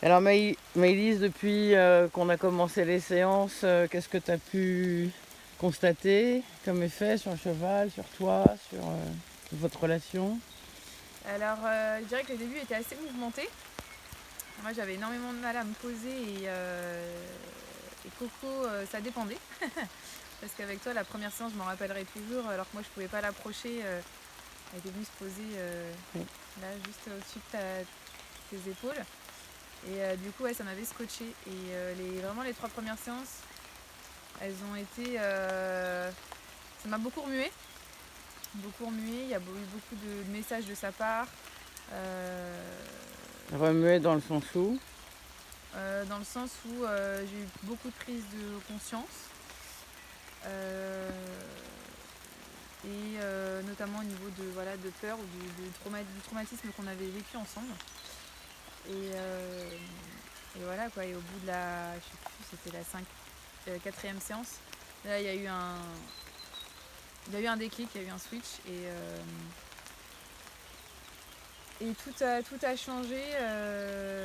Alors Maëlys, depuis qu'on a commencé les séances, qu'est-ce que tu as pu constater comme effet sur le cheval, sur toi, sur votre relation? Alors, je dirais que le début était assez mouvementé. Moi, j'avais énormément de mal à me poser et Coco, ça dépendait. Parce qu'avec toi, la première séance, je m'en rappellerai toujours, alors que moi, je pouvais pas l'approcher. Elle était venue se poser Oui. là, juste au-dessus de tes épaules. Et du coup, ouais, ça m'avait scotché. Et vraiment, les 3 premières séances, elles ont été. Ça m'a beaucoup remué. Beaucoup remué. Il y a eu beaucoup de messages de sa part. Euh, Remuer dans le sens où? Dans le sens où j'ai eu beaucoup de prise de conscience euh, et notamment au niveau de peur ou du traumatisme qu'on avait vécu ensemble. Et, euh, et voilà quoi, et au bout de je sais plus, c'était la 4e séance, là il y a eu un déclic, il y a eu un switch et tout a changé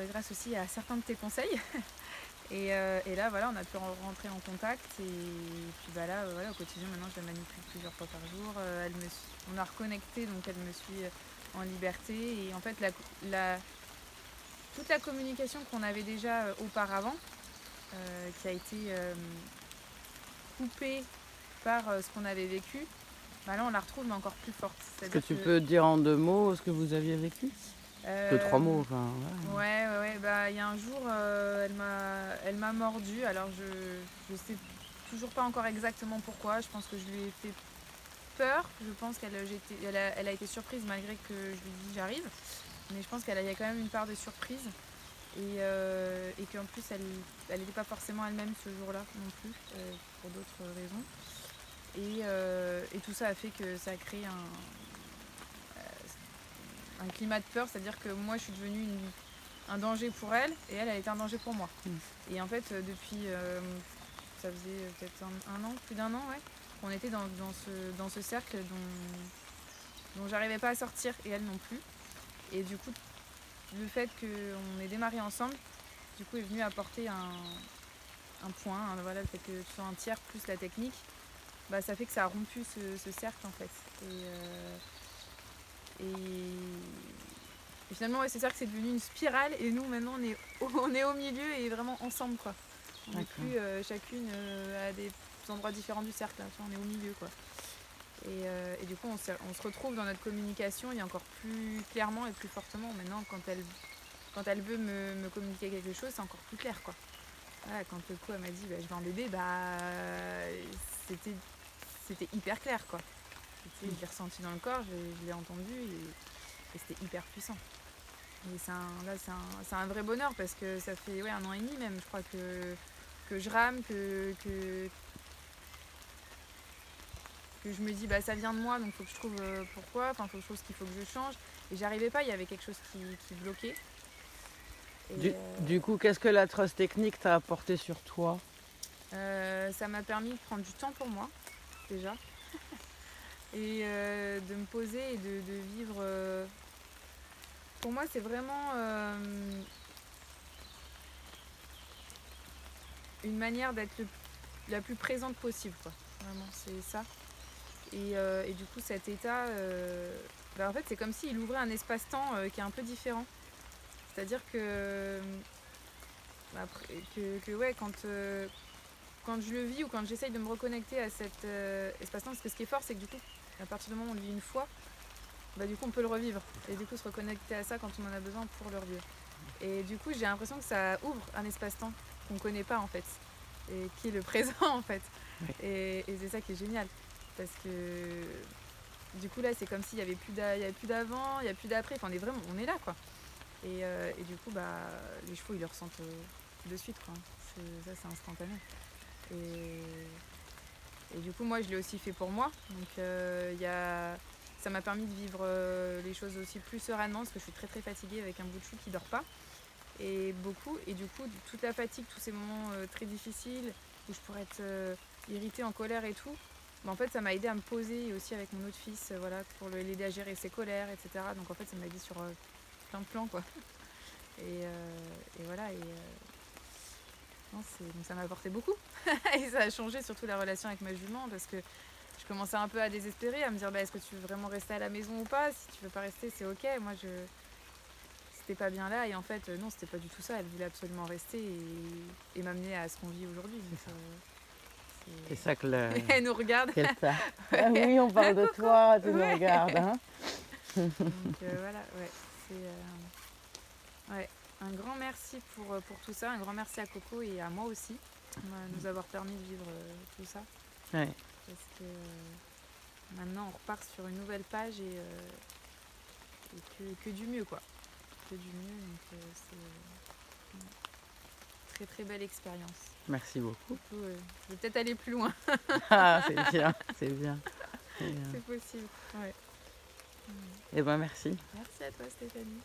grâce aussi à certains de tes conseils. Et là, voilà, on a pu rentrer en contact. Et puis bah là, voilà, au quotidien, maintenant, je la manipule plusieurs fois par jour. On a reconnecté, donc elle me suit en liberté. Et en fait, toute la communication qu'on avait déjà auparavant, qui a été coupée par ce qu'on avait vécu, bah là, on la retrouve, mais encore plus forte. Est-ce que C'est-à-dire tu que peux dire en 2 mots ce que vous aviez vécu? Deux, Euh, trois mots, enfin. Voilà. ouais. Bah, il y a un jour, elle m'a mordu. Alors, je sais toujours pas encore exactement pourquoi. Je pense que je lui ai fait peur. Je pense elle a été surprise malgré que je lui dis j'arrive. Mais je pense qu'il y a quand même une part de surprise. Et qu'en plus, elle n'était pas forcément elle-même ce jour-là non plus, pour d'autres raisons. Et tout ça a fait que ça a créé un climat de peur. C'est-à-dire que moi, je suis devenue un danger pour elle et elle était un danger pour moi. Et en fait, depuis, ça faisait peut-être un an, plus d'1 an, ouais, qu'on était dans ce cercle dont j'arrivais pas à sortir et elle non plus. Et du coup, le fait qu'on ait démarré ensemble, du coup, est venu apporter un point, hein, voilà, le fait que tu sois un tiers plus la technique, bah, ça fait que ça a rompu ce cercle en fait. Et finalement, ouais, c'est sûr que c'est devenu une spirale et nous maintenant on est au milieu et vraiment ensemble quoi. On n'est D'accord. plus chacune à des endroits différents du cercle, là. On est au milieu quoi. Et du coup on se retrouve dans notre communication et encore plus clairement et plus fortement. Maintenant quand elle veut me communiquer quelque chose, c'est encore plus clair quoi. Voilà, quand le coup elle m'a dit bah, je veux un bébé, bah c'était c'était hyper clair quoi. Je l'ai ressenti dans le corps, je l'ai entendu et c'était hyper puissant. Et c'est un vrai bonheur parce que ça fait 1 an et demi même, je crois que je rame, que je me dis bah ça vient de moi donc faut que je trouve pourquoi, enfin faut que je trouve ce qu'il faut que je change. Et j'arrivais pas, il y avait quelque chose qui bloquait. Et Du coup, qu'est-ce que la trust technique t'a apporté sur toi? ça m'a permis de prendre du temps pour moi déjà et de me poser et de vivre. Pour moi c'est vraiment une manière d'être la plus présente possible quoi. Vraiment c'est ça. Et du coup, cet état, bah, en fait, c'est comme s'il ouvrait un espace-temps qui est un peu différent. C'est-à-dire ouais, quand je le vis ou quand j'essaye de me reconnecter à cet espace-temps, parce que ce qui est fort, c'est que du coup, à partir du moment où on le vit une fois, bah, du coup, on peut le revivre. Et du coup, se reconnecter à ça quand on en a besoin pour le revivre. Et du coup, j'ai l'impression que ça ouvre un espace-temps qu'on ne connaît pas, en fait, et qui est le présent, en fait. Oui. Et c'est ça qui est génial. Parce que du coup là c'est comme s'il y avait plus d'avant, il n'y a plus d'après, enfin on est là quoi. Et du coup bah les chevaux ils le ressentent de suite quoi. C'est instantané. Et du coup moi je l'ai aussi fait pour moi. Donc ça m'a permis de vivre les choses aussi plus sereinement parce que je suis très très fatiguée avec un bout de chou qui dort pas. Et beaucoup. Et du coup toute la fatigue, tous ces moments très difficiles où je pourrais être irritée, en colère et tout, bah, en fait ça m'a aidé à me poser aussi avec mon autre fils, voilà, pour l'aider à gérer ses colères, etc. Donc en fait ça m'a aidé sur plein de plans quoi. Et voilà. Non, donc ça m'a apporté beaucoup. Et ça a changé surtout la relation avec ma jument parce que je commençais un peu à désespérer, à me dire est-ce que tu veux vraiment rester à la maison ou pas? Si tu veux pas rester, c'est ok. Moi, c'était pas bien là. Et en fait, non, c'était pas du tout ça. Elle voulait absolument rester et m'amener à ce qu'on vit aujourd'hui. C'est ça que Elle nous regarde. Ah oui, on parle de toi, tu nous regardes. Hein. Donc voilà, ouais. Ouais. Un grand merci pour tout ça. Un grand merci à Coco et à moi aussi de nous avoir permis de vivre tout ça. Ouais. Parce que maintenant, on repart sur une nouvelle page et que du mieux, quoi. Que du mieux. Donc c'est une très très belle expérience. Merci beaucoup. Du coup, je vais peut-être aller plus loin. Ah, c'est bien, c'est bien. C'est possible. Ouais. Eh ben merci. Merci à toi, Stéphanie.